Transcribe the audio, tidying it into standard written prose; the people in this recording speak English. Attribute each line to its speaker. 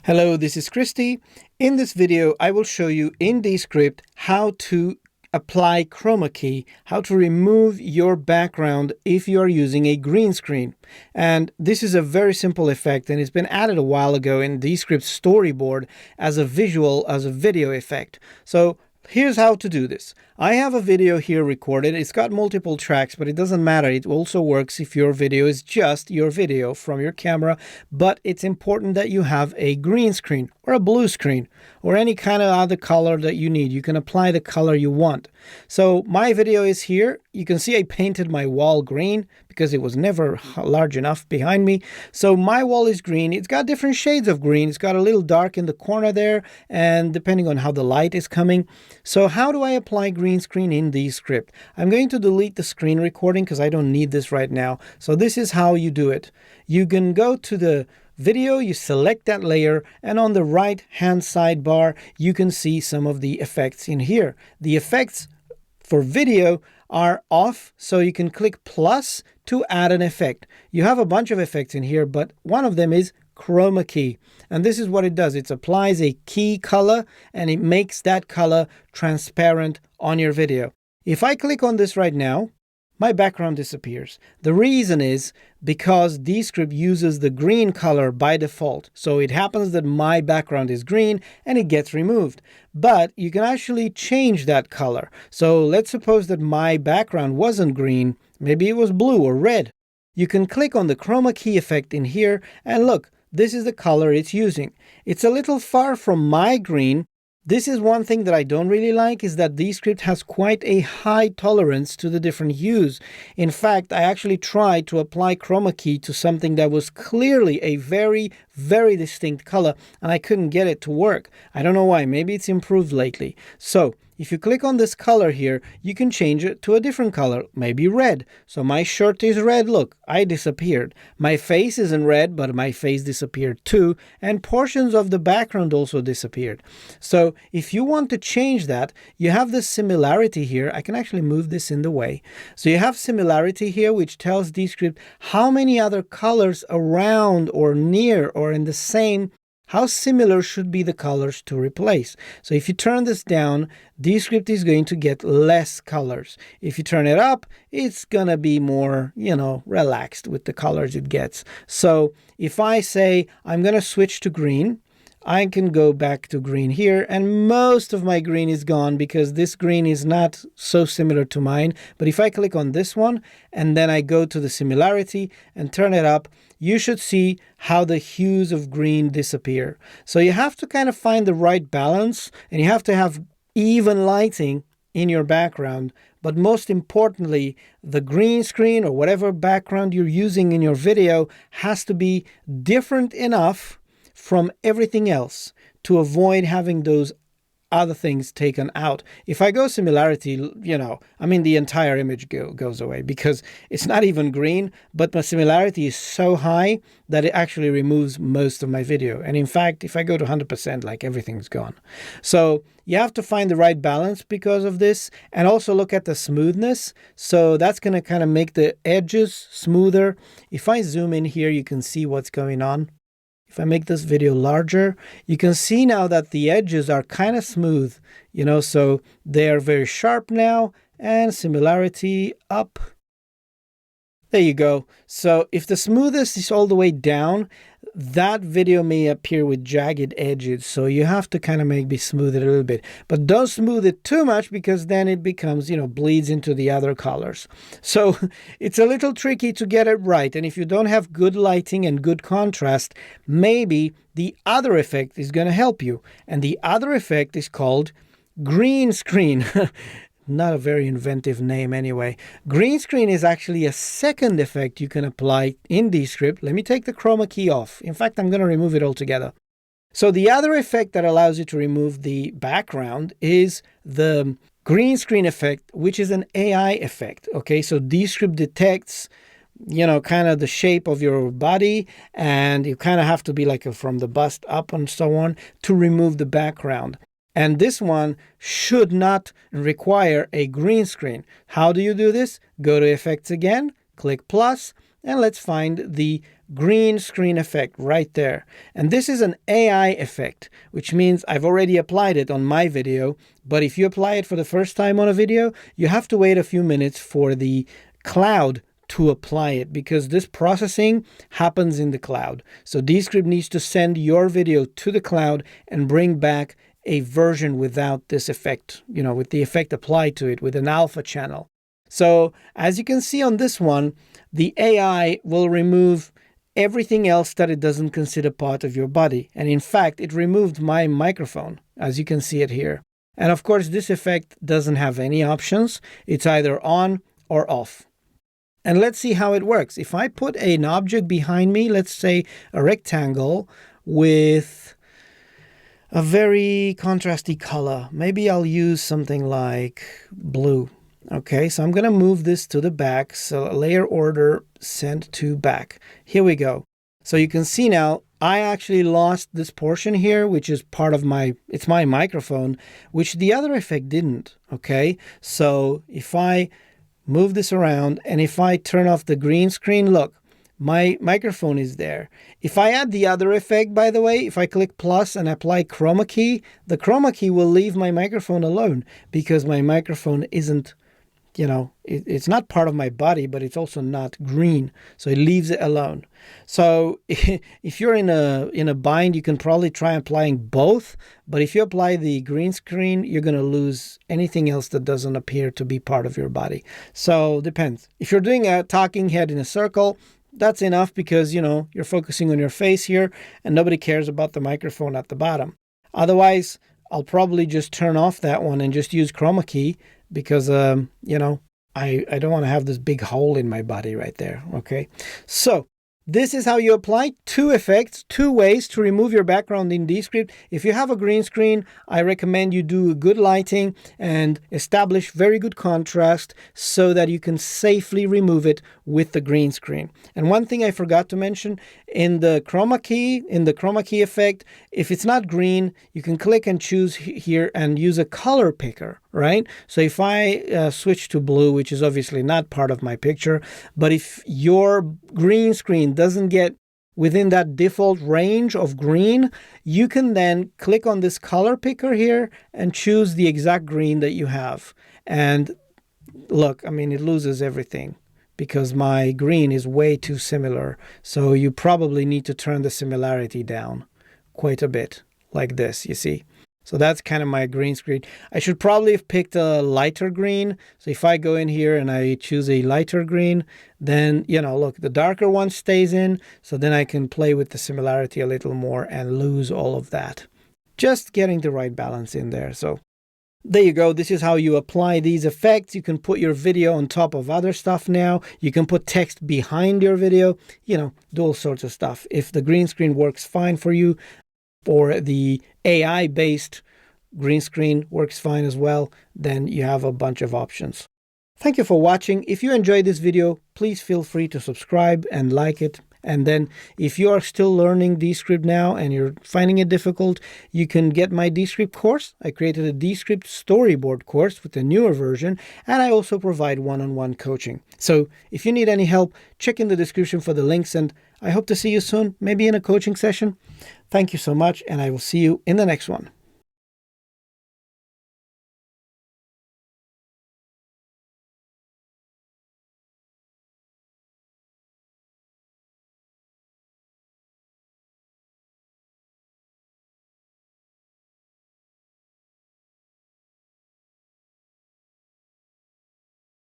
Speaker 1: Hello, this is Christy. In this video, I will show you in Descript how to apply chroma key, how to remove your background if you are using a green screen. And this is a very simple effect, and it's been added a while ago in Descript storyboard as a video effect. So here's how to do this. I have a video here recorded. It's got multiple tracks, but it doesn't matter. It also works if your video is just your video from your camera, but it's important that you have a green screen or a blue screen or any kind of other color that you need. You can apply the color you want. So my video is here. You can see I painted my wall green because it was never large enough behind me. So my wall is green. It's got different shades of green. It's got a little dark in the corner there, and depending on how the light is coming. So how do I apply green screen in Descript? I'm going to delete the screen recording because I don't need this right now. So this is how you do it. You can go to the video, you select that layer, and on the right hand sidebar, you can see some of the effects in here. The effects for video are off, so you can click plus to add an effect. You have a bunch of effects in here, but one of them is chroma key. And this is what it does. It applies a key color and it makes that color transparent on your video. If I click on this right now, my background disappears. The reason is because Descript uses the green color by default. So it happens that my background is green and it gets removed. But you can actually change that color. So let's suppose that my background wasn't green. Maybe it was blue or red. You can click on the chroma key effect in here and look, this is the color it's using. It's a little far from my green. This is one thing that I don't really like, is that Descript has quite a high tolerance to the different hues. In fact, I actually tried to apply chroma key to something that was clearly a very, very distinct color, and I couldn't get it to work. I don't know why. Maybe it's improved lately. So if you click on this color here, you can change it to a different color, maybe red. So my shirt is red. Look, I disappeared. My face isn't red, but my face disappeared too. And portions of the background also disappeared. So if you want to change that, you have this similarity here. I can actually move this in the way. So you have similarity here, which tells Descript how many other colors around or near or in the same, how similar should be the colors to replace. So if you turn this down, Descript is going to get less colors. If you turn it up, it's going to be more, relaxed with the colors it gets. So if I say I'm going to switch to green, I can go back to green here, and most of my green is gone because this green is not so similar to mine. But if I click on this one and then I go to the similarity and turn it up, you should see how the hues of green disappear. So you have to kind of find the right balance, and you have to have even lighting in your background. But most importantly, the green screen or whatever background you're using in your video has to be different enough from everything else to avoid having those other things taken out. If I go similarity, the entire image goes away because it's not even green, but my similarity is so high that it actually removes most of my video. And in fact, if I go to 100%, like everything's gone. So you have to find the right balance because of this, and also look at the smoothness. So that's going to kind of make the edges smoother. If I zoom in here, you can see what's going on. If I make this video larger, you can see now that the edges are kind of smooth, so they are very sharp now, and similarity up. There you go. So if the smoothness is all the way down, that video may appear with jagged edges. So you have to kind of maybe smooth it a little bit, but don't smooth it too much because then it becomes, bleeds into the other colors. So it's a little tricky to get it right. And if you don't have good lighting and good contrast, maybe the other effect is going to help you. And the other effect is called green screen. Not a very inventive name anyway. Green screen is actually a second effect you can apply in Descript. Let me take the chroma key off. In fact, I'm going to remove it altogether. So the other effect that allows you to remove the background is the green screen effect, which is an AI effect. Okay, so Descript detects kind of the shape of your body, and you kind of have to be like from the bust up and so on to remove the background. And this one should not require a green screen. How do you do this? Go to Effects again, click plus, and let's find the green screen effect right there. And this is an AI effect, which means I've already applied it on my video. But if you apply it for the first time on a video, you have to wait a few minutes for the cloud to apply it, because this processing happens in the cloud. So Descript needs to send your video to the cloud and bring back a version without this effect, with the effect applied to it with an alpha channel. So as you can see on this one, the AI will remove everything else that it doesn't consider part of your body. And in fact, it removed my microphone, as you can see it here. And of course, this effect doesn't have any options. It's either on or off. And let's see how it works. If I put an object behind me, let's say a rectangle with a very contrasty color, maybe I'll use something like blue. Okay, so I'm going to move this to the back. So layer order, send to back. Here we go. So you can see now, I actually lost this portion here, which is part of it's my microphone, which the other effect didn't. Okay, so if I move this around and if I turn off the green screen, look, my microphone is there. If I add the other effect, by the way, if I click plus and apply chroma key, the chroma key will leave my microphone alone, because my microphone isn't, it's not part of my body, but it's also not green. So it leaves it alone. So if you're in a bind, you can probably try applying both. But if you apply the green screen, you're going to lose anything else that doesn't appear to be part of your body. So depends. If you're doing a talking head in a circle, that's enough, because, you're focusing on your face here and nobody cares about the microphone at the bottom. Otherwise, I'll probably just turn off that one and just use chroma key, because, I don't want to have this big hole in my body right there. Okay. So this is how you apply two effects, two ways to remove your background in Descript. If you have a green screen, I recommend you do good lighting and establish very good contrast so that you can safely remove it with the green screen. And one thing I forgot to mention, in the chroma key effect, if it's not green, you can click and choose here and use a color picker, right? So if I switch to blue, which is obviously not part of my picture, but if your green screen doesn't get within that default range of green, you can then click on this color picker here and choose the exact green that you have. And look, it loses everything, because my green is way too similar. So you probably need to turn the similarity down quite a bit, like this, you see. So that's kind of my green screen. I should probably have picked a lighter green. So if I go in here and I choose a lighter green, then, look, the darker one stays in. So then I can play with the similarity a little more and lose all of that. Just getting the right balance in there. So there you go. This is how you apply these effects. You can put your video on top of other stuff now. You can put text behind your video, do all sorts of stuff. If the green screen works fine for you, or the AI-based green screen works fine as well, then you have a bunch of options. Thank you for watching. If you enjoyed this video, please feel free to subscribe and like it. And then if you are still learning Descript now and you're finding it difficult, you can get my Descript course. I created a Descript storyboard course with a newer version, and I also provide one-on-one coaching. So if you need any help, check in the description for the links, and I hope to see you soon, maybe in a coaching session. Thank you so much, and I will see you in the next one.